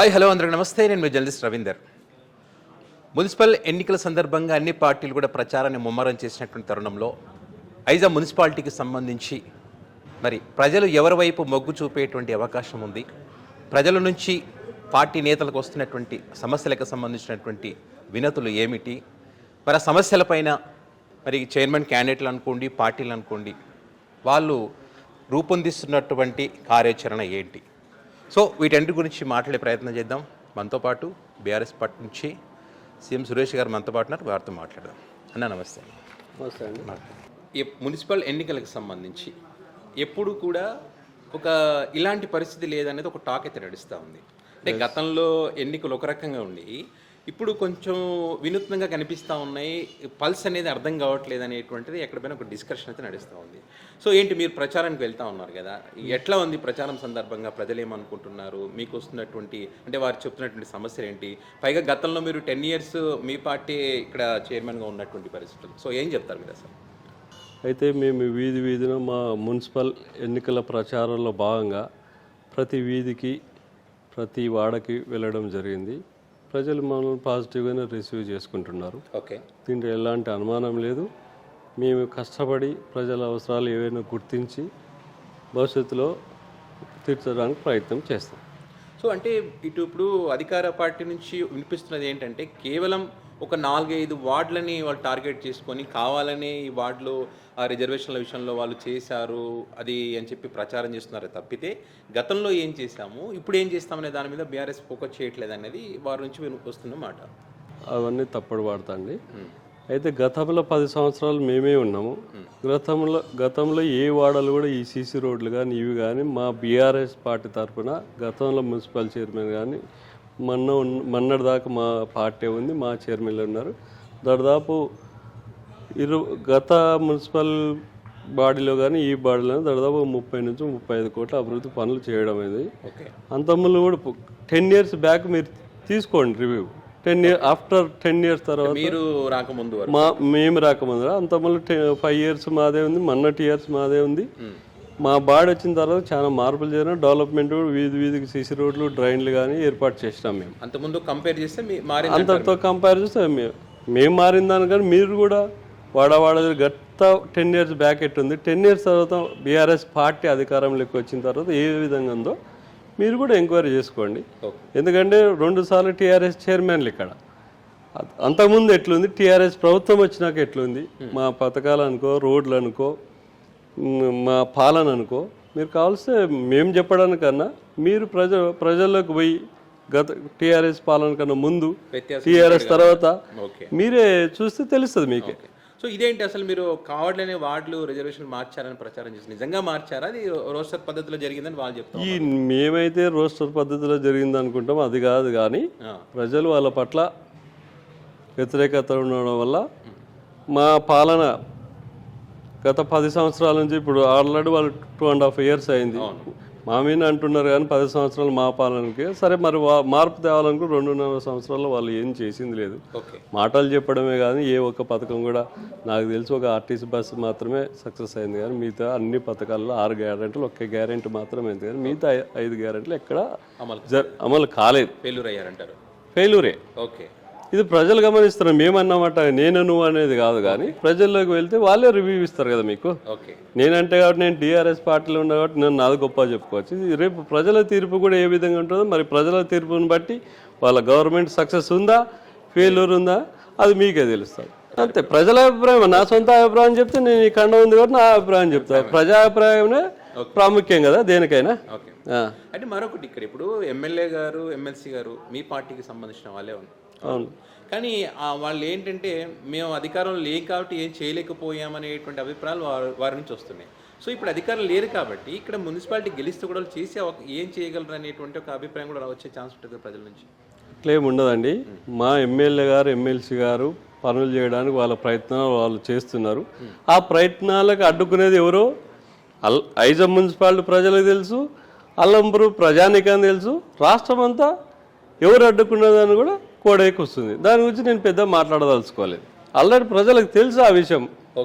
Hi hello అందరికీ నమస్తే. నేను మీ జర్నలిస్ట్ రవీందర్. మున్సిపల్ ఎన్నికల సందర్భంగా అన్ని పార్టీలు కూడా ప్రచారాన్ని ముమ్మరం చేసినటువంటి తరుణంలో ఐజా మున్సిపాలిటీకి సంబంధించి మరి ప్రజలు ఎవరి వైపు మొగ్గు చూపేటువంటి అవకాశం ఉంది, ప్రజల నుంచి పార్టీ నేతలకు వస్తున్నటువంటి సమస్యలకు సంబంధించినటువంటి వినతులు ఏమిటి, మరి ఆ సమస్యలపైన మరి చైర్మన్ క్యాండిడేట్లు అనుకోండి, పార్టీలు అనుకోండి, వాళ్ళు రూపొందిస్తున్నటువంటి కార్యాచరణ ఏంటి, సో వీటన్నిటి గురించి మాట్లాడే ప్రయత్నం చేద్దాం. మనతో పాటు బీఆర్ఎస్ పార్టీ నుంచి సీఎం సురేష్ గారు మనతో పాటు ఉన్నారు, వారితో మాట్లాడదాం. అన్న నమస్తే. నమస్తే అండి. ఈ మున్సిపల్ ఎన్నికలకు సంబంధించి ఎప్పుడు కూడా ఒక ఇలాంటి పరిస్థితి లేదనేది ఒక టాక్ అయితే నడుస్తూ ఉంది. అంటే గతంలో ఎన్నికలు ఒక రకంగా ఉండి ఇప్పుడు కొంచెం వినూత్నంగా కనిపిస్తూ ఉన్నాయి, పల్స్ అనేది అర్థం కావట్లేదు అనేటువంటిది ఎక్కడిపైన ఒక డిస్కషన్ అయితే నడుస్తూ ఉంది. సో ఏంటి, మీరు ప్రచారానికి వెళ్తూ ఉన్నారు కదా, ఎట్లా ఉంది ప్రచారం సందర్భంగా, ప్రజలు ఏమనుకుంటున్నారు, మీకు వస్తున్నటువంటి అంటే వారు చెప్తున్నటువంటి సమస్యలు ఏంటి, పైగా గతంలో మీరు 10 years మీ పార్టీ ఇక్కడ చైర్మన్గా ఉన్నటువంటి పరిస్థితులు, సో ఏం చెప్తారు మీరు అసలు? అయితే మేము వీధిన మా మున్సిపల్ ఎన్నికల ప్రచారంలో భాగంగా ప్రతి వీధికి ప్రతి వాడకి వెళ్ళడం జరిగింది. ప్రజలు మనల్ని పాజిటివ్గానే రిసీవ్ చేసుకుంటున్నారు. ఓకే, దీంట్లో ఎలాంటి అనుమానం లేదు. మేము కష్టపడి ప్రజల అవసరాలు ఏవైనా గుర్తించి భవిష్యత్తులో తీర్చడానికి ప్రయత్నం చేస్తాం. సో అంటే ఇప్పుడు అధికార పార్టీ నుంచి వినిపిస్తున్నది ఏంటంటే కేవలం ఒక 4-5 వార్డులని వాళ్ళు టార్గెట్ చేసుకొని కావాలనే ఈ వార్డులో ఆ రిజర్వేషన్ల విషయంలో వాళ్ళు చేశారు అది అని చెప్పి ప్రచారం చేస్తున్నారు తప్పితే గతంలో ఏం చేశాము ఇప్పుడు ఏం చేస్తామనే దాని మీద బీఆర్ఎస్ ఫోకస్ చేయట్లేదు అనేది వారి నుంచి వస్తున్న మాట. అవన్నీ తప్పుడు వాడతాండి. అయితే గతంలో 10 సంవత్సరాలు మేమే ఉన్నాము. గతంలో ఏ వాడలు కూడా ఈ సీసీ రోడ్లు కానీ ఇవి కానీ మా బీఆర్ఎస్ పార్టీ తరఫున గతంలో మున్సిపల్ చైర్మన్ కానీ మొన్నటి దాకా మా పార్టీ ఉంది, మా చైర్మన్లు ఉన్నారు. దాదాపు గత మున్సిపల్ బాడీలో కానీ ఈ బాడీలో దాదాపు 30 నుంచి 35 కోట్ల అభివృద్ధి పనులు చేయడం అనేది. అంతకుముందు కూడా 10 years బ్యాక్ మీరు తీసుకోండి రివ్యూ. 10 years ఆఫ్టర్ 10 years తర్వాత మీరు రాకముందు మేము రాకముందు అంతకుముందు 5 years మాదే ఉంది, మొన్నటి ఇయర్స్ మాదే ఉంది. మా బాడీ వచ్చిన తర్వాత చాలా మార్పులు చేయడం, డెవలప్మెంట్ వీధికి సీసీ రోడ్లు, డ్రైన్లు కానీ ఏర్పాటు చేసినాం. మేము అంతకుముందు కంపేర్ చేస్తే అంతతో కంపేర్ చేస్తే మేము మారిన దానికని మీరు కూడా వాడవాడ గత 10 years బ్యాక్ ఎట్టుంది, 10 years తర్వాత బీఆర్ఎస్ పార్టీ అధికారంలోకి వచ్చిన తర్వాత ఏ విధంగా ఉందో మీరు కూడా ఎంక్వైరీ చేసుకోండి. ఎందుకంటే 2 సార్లు టీఆర్ఎస్ చైర్మన్లు ఇక్కడ. అంతకుముందు ఎట్లుంది, టీఆర్ఎస్ ప్రభుత్వం వచ్చినాక ఎట్లుంది, మా పథకాలు అనుకో, రోడ్లు అనుకో, మా పాలన అనుకో, మీరు కావాల్స్తే మేము చెప్పడానికన్నా మీరు ప్రజల్లోకి పోయి గత టీఆర్ఎస్ పాలన కన్నా ముందు టీఆర్ఎస్ తర్వాత మీరే చూస్తే తెలుస్తుంది మీకే. సో ఇదేంటి అసలు మీరు కావాలనే వార్డులు రిజర్వేషన్ మార్చారని ప్రచారం చేసి నిజంగా మార్చారా, అది రోస్టర్ పద్ధతిలో జరిగిందని వాళ్ళు చెప్తారు. మేమైతే రోస్టర్ పద్ధతిలో జరిగింది అనుకుంటాం, అది కాదు. కానీ ప్రజలు వాళ్ళ పట్ల వ్యతిరేకత ఉండడం వల్ల మా పాలన గత 10 సంవత్సరాల నుంచి ఇప్పుడు ఆల్రెడీ వాళ్ళు 2.5 years అయింది. మా మీద అంటున్నారు కానీ 10 సంవత్సరాలు మా పాలనకి. సరే మరి మార్పు తేవాలనుకో 2.5 సంవత్సరాల్లో వాళ్ళు ఏం చేసింది లేదు. మాటలు చెప్పడమే కానీ ఏ ఒక్క పథకం కూడా నాకు తెలిసి ఒక ఆర్టీసీ బస్సు మాత్రమే సక్సెస్ అయింది. కానీ మిగతా అన్ని పథకాల్లో 6 గ్యారెంటీలు, ఒక్క గ్యారెంటీ మాత్రమే అయింది. కానీ మిగతా 5 గ్యారెంటీలు ఎక్కడ అమలు కాలేదు. ఫెయిల్యూరే. ఓకే, ఇది ప్రజలు గమనిస్తున్నారు. మేమన్నమాట నేను నువ్వు అనేది కాదు, కానీ ప్రజల్లోకి వెళ్తే వాళ్ళే రివ్యూ ఇస్తారు కదా మీకు. నేనంటే కాబట్టి నేను టీఆర్ఎస్ పార్టీలో ఉన్నా కాబట్టి నేను నాది గొప్ప చెప్పుకోవచ్చు. రేపు ప్రజల తీర్పు కూడా ఏ విధంగా ఉంటుందో, మరి ప్రజల తీర్పుని బట్టి వాళ్ళ గవర్నమెంట్ సక్సెస్ ఉందా ఫెయిల్యూర్ ఉందా అది మీకే తెలుస్తుంది. అంతే, ప్రజల అభిప్రాయం. నా సొంత అభిప్రాయం చెప్తే నేను ఈ కండ ఉంది కాబట్టి నా అభిప్రాయం చెప్తాను. ప్రజాభిప్రాయమే ప్రాముఖ్యం కదా దేనికైనా. అంటే మరొకటి, ఇక్కడ ఇప్పుడు ఎమ్మెల్యే గారు, ఎమ్మెల్సీ గారు మీ పార్టీకి సంబంధించిన వాళ్ళే ఉన్నారు. అవును, కానీ వాళ్ళు ఏంటంటే మేము అధికారంలో లేం కాబట్టి ఏం చేయలేకపోయామనేటువంటి అభిప్రాయాలు వారి నుంచి వస్తున్నాయి. సో ఇప్పుడు అధికారం లేరు కాబట్టి ఇక్కడ మున్సిపాలిటీ గెలిస్తే కూడా చేసే ఏం చేయగలరు అనేటువంటి ఒక అభిప్రాయం కూడా వచ్చే ఛాన్స్ ఉంటుంది ప్రజల నుంచి. క్లెయిమ్ ఉండదండి. మా ఎమ్మెల్యే గారు, ఎమ్మెల్సీ గారు పనులు చేయడానికి వాళ్ళ ప్రయత్నాలు వాళ్ళు చేస్తున్నారు. ఆ ప్రయత్నాలకు అడ్డుకునేది ఎవరో ఐజా మున్సిపాలిటీ ప్రజలకు తెలుసు, అల్లంపూర్ ప్రజానికాన్ని తెలుసు, రాష్ట్రం అంతా ఎవరు అడ్డుకున్నదని కూడా కోడైకి వస్తుంది. దాని గురించి నేను పెద్ద మాట్లాడదలుచుకోలేదు. ఆల్రెడీ ప్రజలకు తెలుసు ఆ విషయం.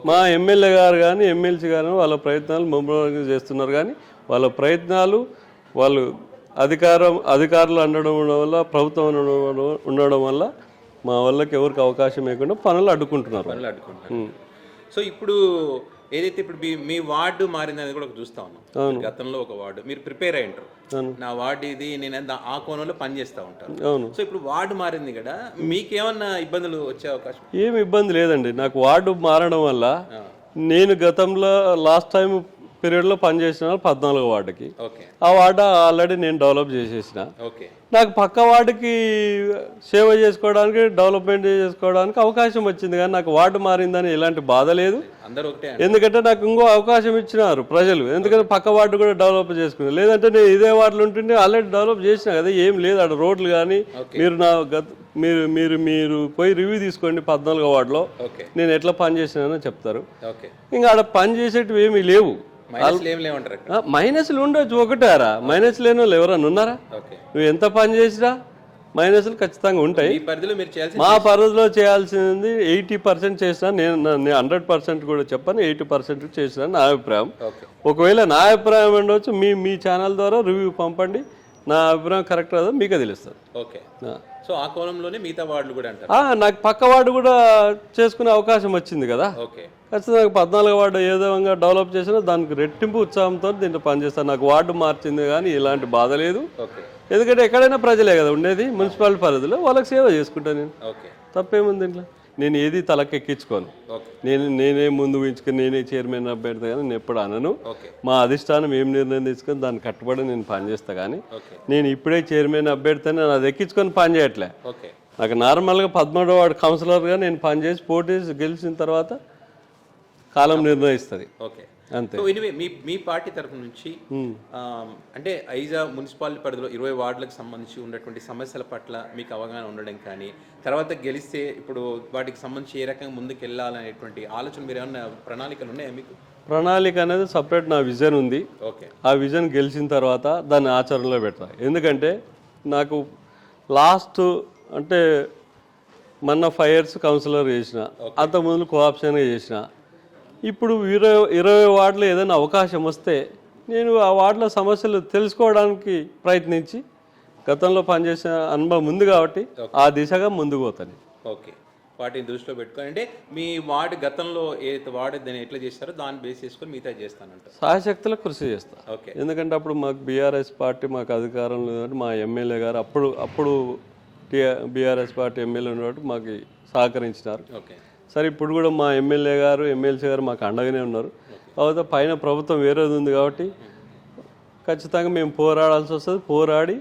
మా ఎమ్మెల్యే గారు కానీ ఎమ్మెల్సీ గారు వాళ్ళ ప్రయత్నాలు ముమ్మరంగా చేస్తున్నారు. కానీ వాళ్ళ ప్రయత్నాలు వాళ్ళు అధికారులు ఉండడం వల్ల, ప్రభుత్వం ఉండడం వల్ల మా వాళ్ళకి ఎవరికి అవకాశం లేకుండా పనులు అడ్డుకుంటున్నారు. సో ఇప్పుడు ఏదైతే ఇప్పుడు మీ వార్డు మారిందని కూడా చూస్తా ఉన్నాం. గతంలో ఒక వార్డు మీరు ప్రిపేర్ అయి ఉంటారు, నా వార్డు ఇది, నేను ఆ కోణంలో పనిచేస్తూ ఉంటాను. సో ఇప్పుడు వార్డు మారింది కదా, మీకేమన్నా ఇబ్బందులు వచ్చే అవకాశం? ఏమి ఇబ్బంది లేదండి. నాకు వార్డు మారడం వల్ల నేను గతంలో లాస్ట్ టైం పీరియడ్లో పనిచేసిన 14 వార్డుకి, ఆ వార్డు ఆల్రెడీ నేను డెవలప్ చేసేసిన. నాకు పక్క వార్డుకి సేవ చేసుకోవడానికి, డెవలప్మెంట్ చేసుకోవడానికి అవకాశం వచ్చింది, కానీ నాకు వార్డు మారిందని ఎలాంటి బాధ లేదు. ఎందుకంటే నాకు ఇంకో అవకాశం ఇచ్చినారు ప్రజలు, ఎందుకంటే పక్క వార్డు కూడా డెవలప్ చేసుకున్నారు. లేదంటే నేను ఇదే వార్డులో ఉంటుంటే ఆల్రెడీ డెవలప్ చేసిన కదా, ఏం లేదు అక్కడ రోడ్లు కానీ. మీరు పోయి రివ్యూ తీసుకోండి 14 వార్డులో నేను ఎట్లా పని చేసినానో చెప్తారు. ఇంకా ఆడ పని చేసేటివి ఏమీ లేవు. మైనస్లు ఉండొచ్చు, ఒకటారా మైనస్ లేని వాళ్ళు ఎవరన్నా ఉన్నారా? నువ్వు ఎంత పని చేసినా మైనస్లు ఖచ్చితంగా ఉంటాయి. మా పరిధిలో చేయాల్సింది 80% చేసినా, నేను 100% కూడా చెప్పాను, 80% చేసినా నా అభిప్రాయం. ఒకవేళ నా అభిప్రాయం ఉండవచ్చు, మీ ఛానల్ ద్వారా రివ్యూ పంపండి, నా అభిప్రాయం కరెక్ట్ కదా మీకే తెలుస్తుంది. సో ఆ కోణంలోనే మిగతా వార్డులు కూడా అంటారు. నాకు పక్క వార్డు కూడా చేసుకునే అవకాశం వచ్చింది కదా, ఖచ్చితంగా 14 వార్డు ఏ విధంగా డెవలప్ చేసినా దానికి రెట్టింపు ఉత్సాహంతో దీంట్లో పనిచేస్తాను. నాకు వార్డు మార్చింది కానీ ఎలాంటి బాధ లేదు, ఎందుకంటే ఎక్కడైనా ప్రజలే కదా ఉండేది, మున్సిపాలిటీ పరిధిలో వాళ్ళకి సేవ చేసుకుంటాను నేను. తప్పేముంది దీంట్లో? నేను ఏది తలకెక్కించుకోను, నేనే ముందు ఊహించుకొని నేనే చైర్మన్ అభ్యర్థి కానీ నేను ఎప్పుడు అనను. మా అధిష్టానం ఏం నిర్ణయం తీసుకొని దాన్ని కట్టుబడి నేను పనిచేస్తా, కానీ నేను ఇప్పుడే చైర్మన్ అభ్యర్థి అని అది ఎక్కించుకొని పని చేయట్లే. నాకు నార్మల్గా 13వ వార్డు కౌన్సిలర్గా నేను పనిచేసి పోటీ గెలిచిన తర్వాత కాలం నిర్ణయిస్తుంది అంతే. మీ పార్టీ తరఫు నుంచి అంటే ఐజా మున్సిపాలిటీ పరిధిలో 20 వార్డులకు సంబంధించి ఉన్నటువంటి సమస్యల పట్ల మీకు అవగాహన ఉండడం కానీ, తర్వాత గెలిస్తే ఇప్పుడు వాటికి సంబంధించి ఏ రకంగా ముందుకు వెళ్ళాలనేటువంటి ఆలోచన మీరు ఏమన్నా ప్రణాళికలు ఉన్నాయా మీకు? ప్రణాళిక అనేది సపరేట్ నా విజన్ ఉంది. ఆ విజన్ గెలిచిన తర్వాత దాన్ని ఆచరణలో పెడతా. ఎందుకంటే నాకు లాస్ట్ అంటే మొన్న 5 years కౌన్సిలర్ చేసిన, అంతకుముందు కోఆప్షన్గా చేసిన. ఇప్పుడు 20 వార్డులో ఏదైనా అవకాశం వస్తే నేను ఆ వార్డులో సమస్యలు తెలుసుకోవడానికి ప్రయత్నించి, గతంలో పనిచేసిన అనుభవం ఉంది కాబట్టి ఆ దిశగా ముందుకు పోతాను. వాటిని దృష్టిలో పెట్టుకొని, అంటే మీ వార్డు గతంలో ఏ వార్డు దాన్ని ఎట్లా చేస్తారో దాన్ని బేస్ చేసుకొని మిగతా చేస్తానంట. సాయశక్తులకు కృషి చేస్తాను. ఎందుకంటే అప్పుడు మాకు బీఆర్ఎస్ పార్టీ మాకు అధికారం లేదంటే మా ఎమ్మెల్యే గారు అప్పుడు బీఆర్ఎస్ పార్టీ ఎమ్మెల్యే ఉన్నట్టు మాకు సహకరించినారు. సరే ఇప్పుడు కూడా మా ఎమ్మెల్యే గారు ఎమ్మెల్సీ గారు మాకు అండగానే ఉన్నారు. కాకపోతే పైన ప్రభుత్వం వేరేది ఉంది కాబట్టి ఖచ్చితంగా మేము పోరాడాల్సి వస్తుంది. పోరాడి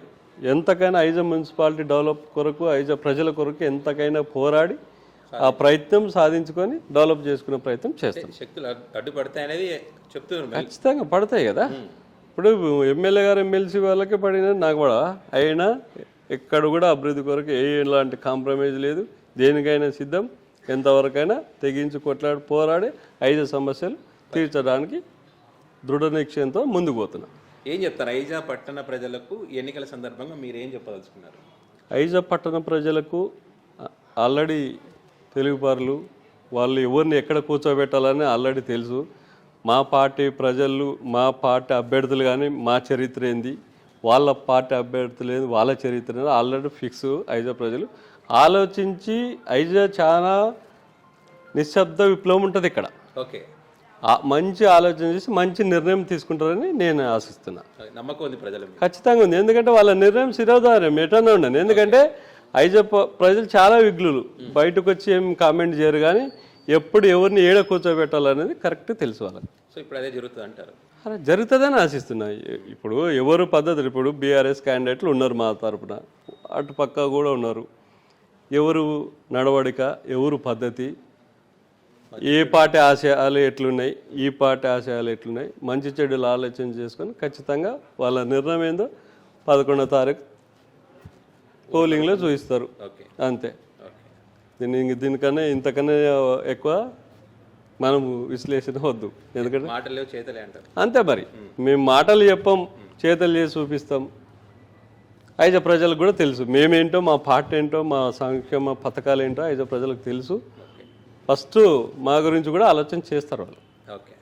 ఎంతకైనా ఐజా మున్సిపాలిటీ డెవలప్ కొరకు, ఐజా ప్రజల కొరకు ఎంతకైనా పోరాడి ఆ ప్రయత్నం సాధించుకొని డెవలప్ చేసుకునే ప్రయత్నం చేస్తాం. శక్తులు అడ్డుపడతాయి అనేది చెప్తున్నారు, ఖచ్చితంగా పడతాయి కదా. ఇప్పుడు ఎమ్మెల్యే గారు ఎమ్మెల్సీ వాళ్ళకే పడిన నాకు కూడా అయినా ఎక్కడ కూడా అభివృద్ధి కొరకు ఎలాంటి కాంప్రమైజ్ లేదు, దేనికైనా సిద్ధం, ఎంతవరకైనా తెగించి కొట్లాడి పోరాడి ఐజా సమస్యలు తీర్చడానికి దృఢ నిశ్చయంతో ముందుకు పోతున్నాం. ఏం చెప్తారు ఐజా పట్టణ ప్రజలకు ఎన్నికల సందర్భంగా మీరు ఏం చెప్పదలుచుకున్నారు? ఐజా పట్టణ ప్రజలకు ఆల్రెడీ తెలుగుపారులు వాళ్ళు ఎవరిని ఎక్కడ కూర్చోబెట్టాలని ఆల్రెడీ తెలుసు. మా పార్టీ ప్రజలు, మా పార్టీ అభ్యర్థులు కానీ మా చరిత్ర ఏంది, వాళ్ళ పార్టీ అభ్యర్థులు ఏంది, వాళ్ళ చరిత్ర ఆల్రెడీ ఫిక్స్. ఐజా ప్రజలు ఆలోచించి ఐజా చాలా నిశ్శబ్ద విప్లవం ఉంటుంది ఇక్కడ. మంచి ఆలోచన చేసి మంచి నిర్ణయం తీసుకుంటారని నేను ఆశిస్తున్నా. నమ్మకం ఉంది ప్రజలు, ఖచ్చితంగా ఉంది. ఎందుకంటే వాళ్ళ నిర్ణయం శిరోధార్యం ఎటన్నా ఉండను. ఎందుకంటే ఐజా ప్రజలు చాలా విఘ్నులు, బయటకు వచ్చి ఏం కామెంట్ చేయరు, కానీ ఎప్పుడు ఎవరిని ఏడ కూర్చోబెట్టాలనేది కరెక్ట్ తెలుసు వాళ్ళకి. సో ఇప్పుడు అదే జరుగుతుంది అంటారు? అలా జరుగుతుందని ఆశిస్తున్నా. ఇప్పుడు ఎవరు పద్ధతులు, ఇప్పుడు బీఆర్ఎస్ క్యాండిడేట్లు ఉన్నారు మా తరపున, అటు పక్క కూడా ఉన్నారు. ఎవరు నడవడిక, ఎవరు పద్ధతి, ఏ పార్టీ ఆశయాలు ఎట్లున్నాయి, ఈ పార్టీ ఆశయాలు ఎట్లున్నాయి, మంచి చెడులు ఆలోచన చేసుకొని ఖచ్చితంగా వాళ్ళ నిర్ణయం ఏందో 11వ తారీఖు పోలింగ్లో చూపిస్తారు అంతే. దీనికన్నా ఇంతకన్నా ఎక్కువ మనం విశ్లేషణ వద్దు, ఎందుకంటే అంతే. మరి మేము మాటలు చెప్పాం, చేతలు చేసి చూపిస్తాం. ఐజా ప్రజలకు కూడా తెలుసు మేమేంటో, మా పార్టీ ఏంటో, మా సంక్షేమ పథకాలు ఏంటో ఐజా ప్రజలకు తెలుసు. ఫస్ట్ మా గురించి కూడా ఆలోచన చేస్తారు వాళ్ళు. Okay,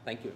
thank you.